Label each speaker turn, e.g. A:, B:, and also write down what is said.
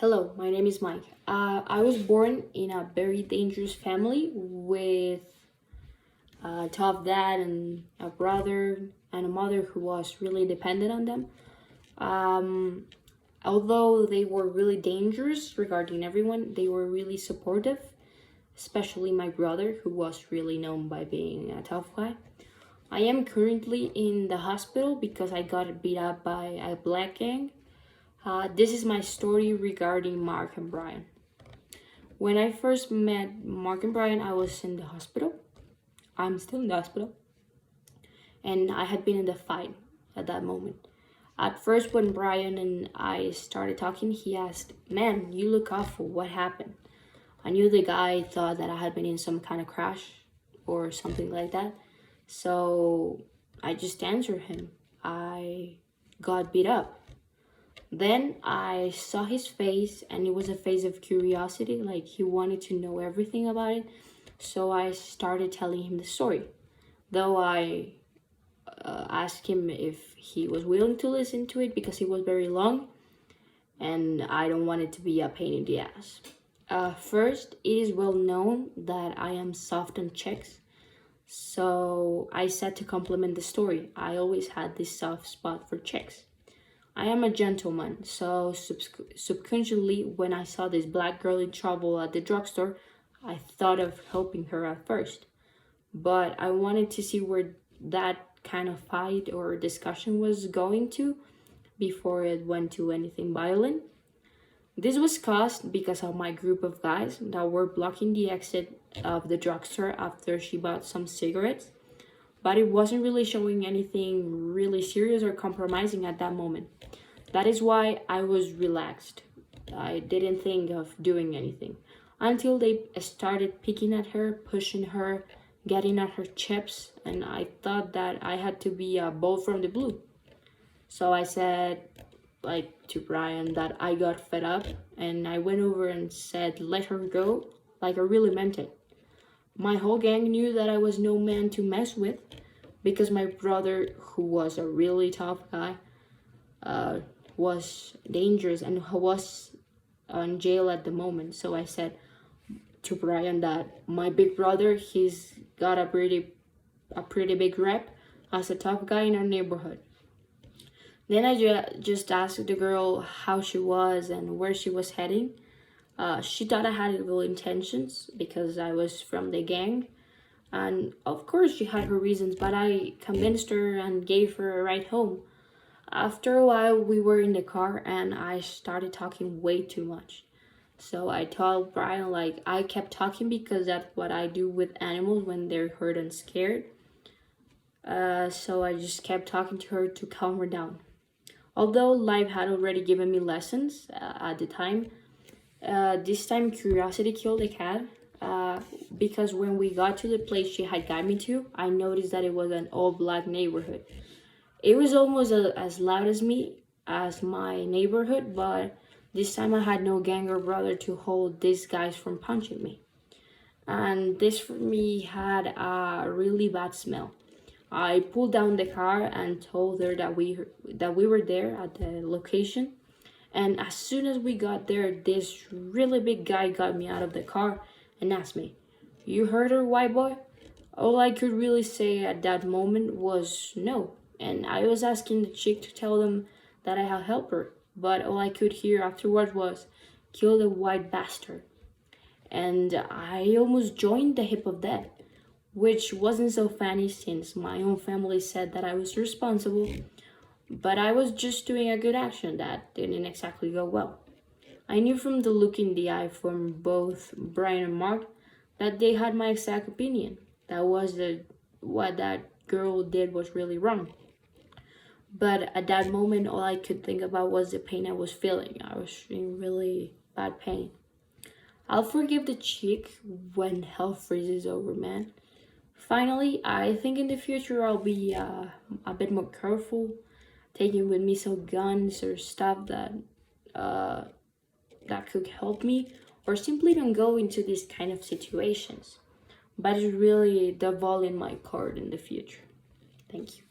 A: Hello, my name is Mike. I was born in a very dangerous family with a tough dad and a brother and a mother who was really dependent on them. Um, Although they were really dangerous regarding everyone, they were really supportive, especially my brother, who was really known by being a tough guy. I am currently in the hospital because I got beat up by a black gang. This is my story regarding Mark and Brian. When I first met Mark and Brian, I was in the hospital. I'm still in the hospital. And I had been in the fight at that moment. At first, when Brian and I started talking, he asked, "Man, you look awful. What happened?" I knew the guy thought that I had been in some kind of crash or something like that. So I just answered him. I got beat up. Then I saw his face, and it was a face of curiosity, like he wanted to know everything about it. So I started telling him the story. Though I asked him if he was willing to listen to it because it was very long, and I don't want it to be a pain in the ass. First, it is well known that I am soft on chicks. So I said to complement the story, I always had this soft spot for chicks. I am a gentleman, so subconsciously, when I saw this black girl in trouble at the drugstore, I thought of helping her at first. But I wanted to see where that kind of fight or discussion was going to before it went to anything violent. This was caused because of my group of guys that were blocking the exit of the drugstore after she bought some cigarettes. But it wasn't really showing anything really serious or compromising at that moment. That is why I was relaxed. I didn't think of doing anything until they started picking at her, pushing her, getting at her chips, and I thought that I had to be a bolt from the blue. So I said, to Brian, that I got fed up, and I went over and said, "Let her go," like I really meant it. My whole gang knew that I was no man to mess with because my brother, who was a really tough guy, was dangerous and was in jail at the moment. So I said to Brian that my big brother, he's got a pretty big rep as a tough guy in our neighborhood. Then I just asked the girl how she was and where she was heading. She thought I had evil intentions because I was from the gang. And of course she had her reasons, but I convinced her and gave her a ride home. After a while, we were in the car and I started talking way too much. So I told Brian, I kept talking because that's what I do with animals when they're hurt and scared. So I just kept talking to her to calm her down. Although life had already given me lessons at the time, this time curiosity killed the cat. Because when we got to the place she had got me to, I noticed that it was an all-black neighborhood. It was almost as loud as my neighborhood, but this time I had no gang or brother to hold these guys from punching me. And this for me had a really bad smell. I pulled down the car and told her that we were there at the location. And as soon as we got there, this really big guy got me out of the car and asked me, "You heard her, white boy?" All I could really say at that moment was no. And I was asking the chick to tell them that I had helped her. But all I could hear afterwards was, "Kill the white bastard." And I almost joined the hip of that, which wasn't so funny since my own family said that I was responsible. But I was just doing a good action that didn't exactly go well. I knew from the look in the eye from both Brian and Mark that they had my exact opinion. That was what that girl did was really wrong. But at that moment, all I could think about was the pain I was feeling. I was in really bad pain. I'll forgive the chick when hell freezes over, man. Finally, I think in the future I'll be a bit more careful, taking with me some guns or stuff that could help me, or simply don't go into these kind of situations. But it's really developing my card in the future. Thank you.